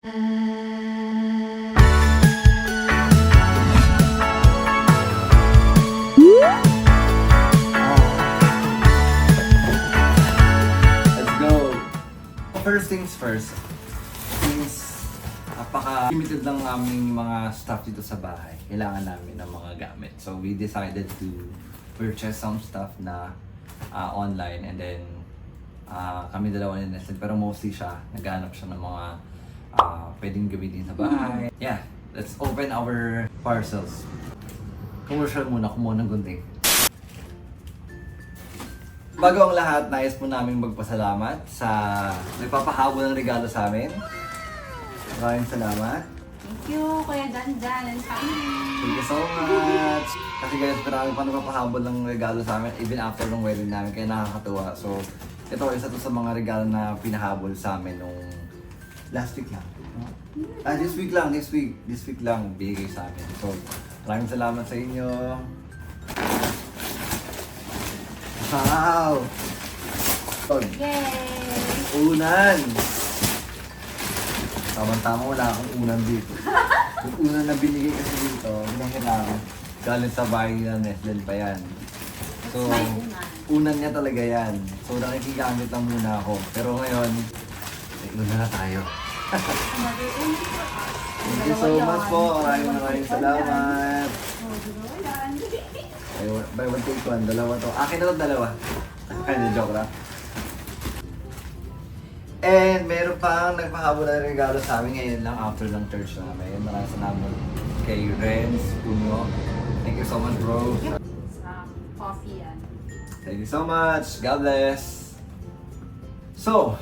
Let's go! First things first, since napaka-limited lang aming mga stuff dito sa bahay, kailangan namin ng mga gamit. So we decided to purchase some stuff na online, and then kami dalawa ni Nestle, pero mostly siya, naghahanap siya ng mga pwedeng gamitin sa bahay. Yeah, let's open our parcels. Commercial muna, kumuha ng gunting. Bago ang lahat, nais po namin magpasalamat sa nagpapahabol ng regalo sa amin. Maraming salamat. Thank you, Kuya Dandan and family. Thank you so much. Kasi guys, marami pa nagpapahabol ng regalo sa amin even after ng wedding namin, kaya nakakatuwa. So, ito isa to sa mga regalo na pinahabol sa amin nung last week lang. This week lang, this week lang bigay sa amin. So, maraming salamat sa inyo. Wow! Yay! Unan! Tama-tama, wala akong unan dito. Yung unan na binigay kasi dito, binahirang. Galing sa bahay nila, Nestle pa yan. So, May unan. unan niya talaga yan. So, nakikigamit lang muna ako. Pero ngayon, may unan na tayo. Another unan for us. Thank you so much po. Maraming salamat. Buy one take one, dalawa to. Akin na to, dalawa. Ay, joke lang. And meron pang nagpahabol na regalo sa amin ngayon lang after ng church namin. Maraming salamat kay Renz Puno. Thank you so much, bro. Coffee yan. Thank you so much. God bless. So,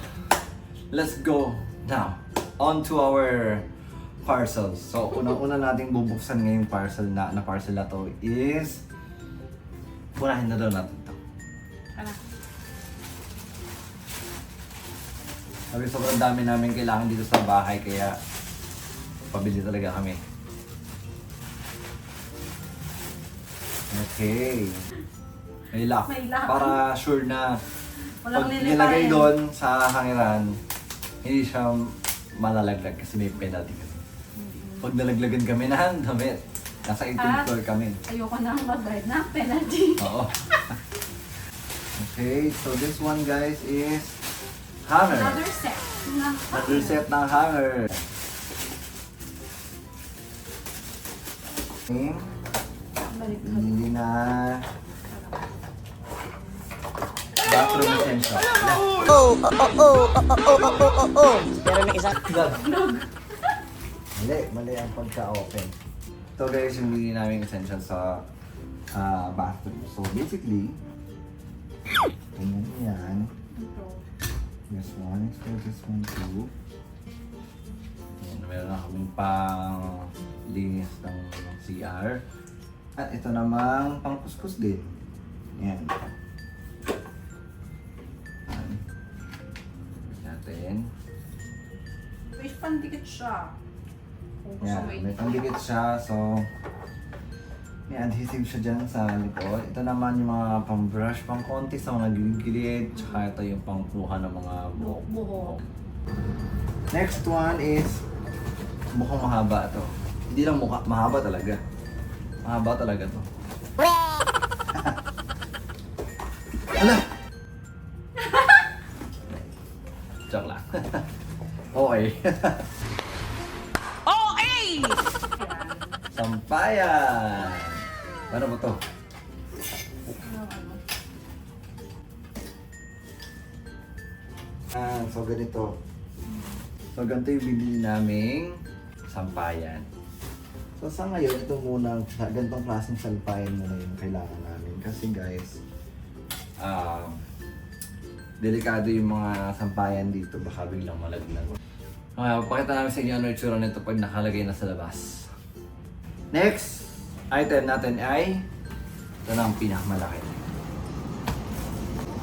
let's go now on to our parcels. So, unang-una nating bubuksan ngayong parcel na parcel na to is unahin na daw natin to. Tara. Sabi, sobrang dami namin kailangan dito sa bahay, kaya pabili talaga kami. Okay. May lock. May lock. Para sure na Walang pag liliparin. nilagay doon sa hangiran, hindi siya malalaglag kasi may penalty kasi. Pag nalaglagan kami ng damit, nasa 18th floor kami. Ayoko na mag-guide na penalty. Oo. Okay, so this one guys is hanger. Another set. Another set ng hanger. Okay. Balik na. Hindi na bathroom essential. Pero may isang Mali ang pagka-open. Ito guys, yung hindi namin essential sa bathroom. So basically, ganyan yan. This one, so this one too. Ayan, meron na kaming pang linis ng CR. At ito namang pang kuskus din. Ayan. Ayan. Natin. Wait, pandikit siya. Kung gusto Yan, mo may pandikit siya, so may adhesive siya dyan sa likod. Ito naman yung mga pang-brush, pang-konti sa mga gilid-gilid, tsaka ito yung pang-kuha ng mga buhok. buhok. Next one is mukhang mahaba ito. Hindi lang mukha, mahaba talaga. Mahaba talaga to. Hala! Joke lang. Okay. Sampayan! Paano ba to? So ganito. So ganito yung bibili naming sampayan. So sa ngayon, ito muna, ganitong klaseng sampayan muna yung kailangan namin. Kasi guys, delikado yung mga sampayan dito, baka biglang malaglag. Pakita namin sa inyo ano yung tsura nito pag nakalagay na sa labas. Next item natin ay ito na ang pinakamalaki.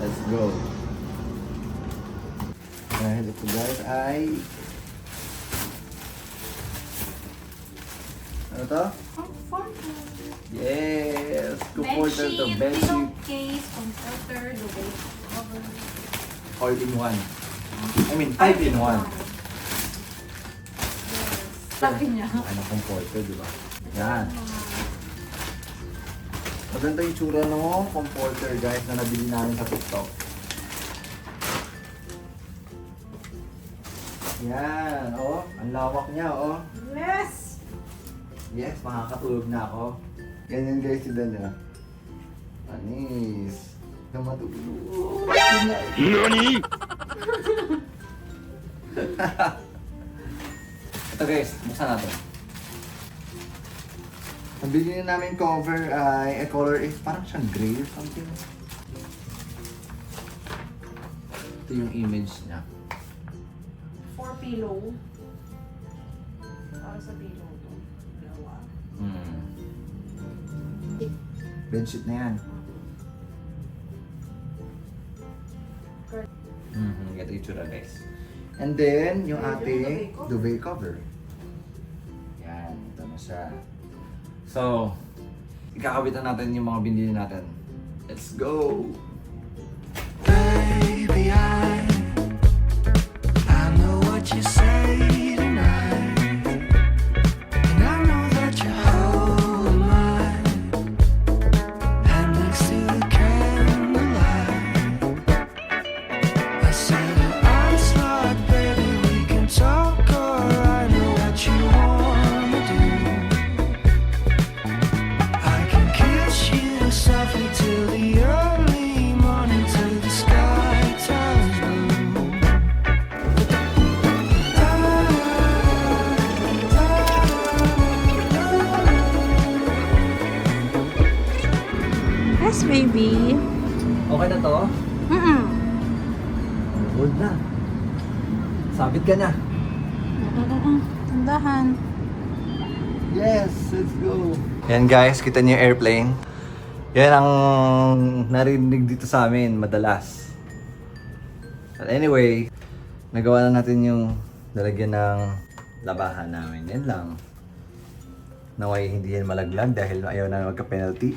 Let's go. Dahil ito guys ay ano to? Yes! Comforter to Bedsheet, bedsheet. pillowcase, comforter, duvet cover. All in one. I mean, 5 in 1. Laki niya. Ano comforter, di ba? Yan. Maganda yung tsura ng comforter guys na nabili namin sa TikTok. Yan, oh. Ang lawak niya, oh. Yes! Yes, makakatulog na ako. Ganyan guys sila na. Anis. Na matulog. NANI?! Ito guys, buksan natin. Nabili na namin cover ay color is parang siyang gray or something. Ito yung image niya. For pillow. Para sa pillow to. Dalawa. Bedsheet na yan. Ito yung tsura guys. And then, yung ating duvet cover. Yan, ito na siya. So, ikakabitan natin yung mga binili natin. Let's go! Baby, I know what you say tonight, and I know that you're holding mine, and next to the candlelight, I said I'm smart, baby, we can talk, or I know what you wanna do. I can kiss you softly till the early morning, till the sky turns blue. Yes, baby. Okay na to? Mm-mm. Hold na. Sabit ka na. Tandahan. Yes, let's go. Yan guys, kita niyo yung airplane. Yan ang narinig dito sa amin madalas. But anyway, nagawa na natin yung lalagyan ng labahan namin. Yan lang. Naway hindi yan malaglag dahil ayaw na magka-penalty.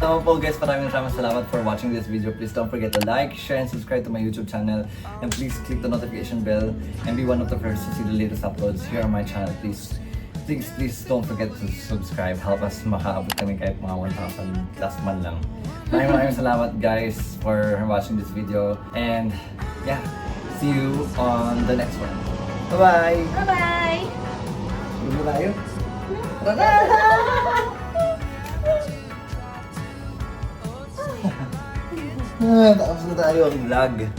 So po guys, maraming salamat for watching this video. Please don't forget to like, share, and subscribe to my YouTube channel. And please click the notification bell and be one of the first to see the latest uploads here on my channel. Please don't forget to subscribe. Help us makaabot kami kahit mga 1,000 last man lang. Maraming salamat guys for watching this video. And yeah, see you on the next one. Bye-bye! Bye-bye! Tulog na tayo? Tara na! Tapos na tayo ang vlog.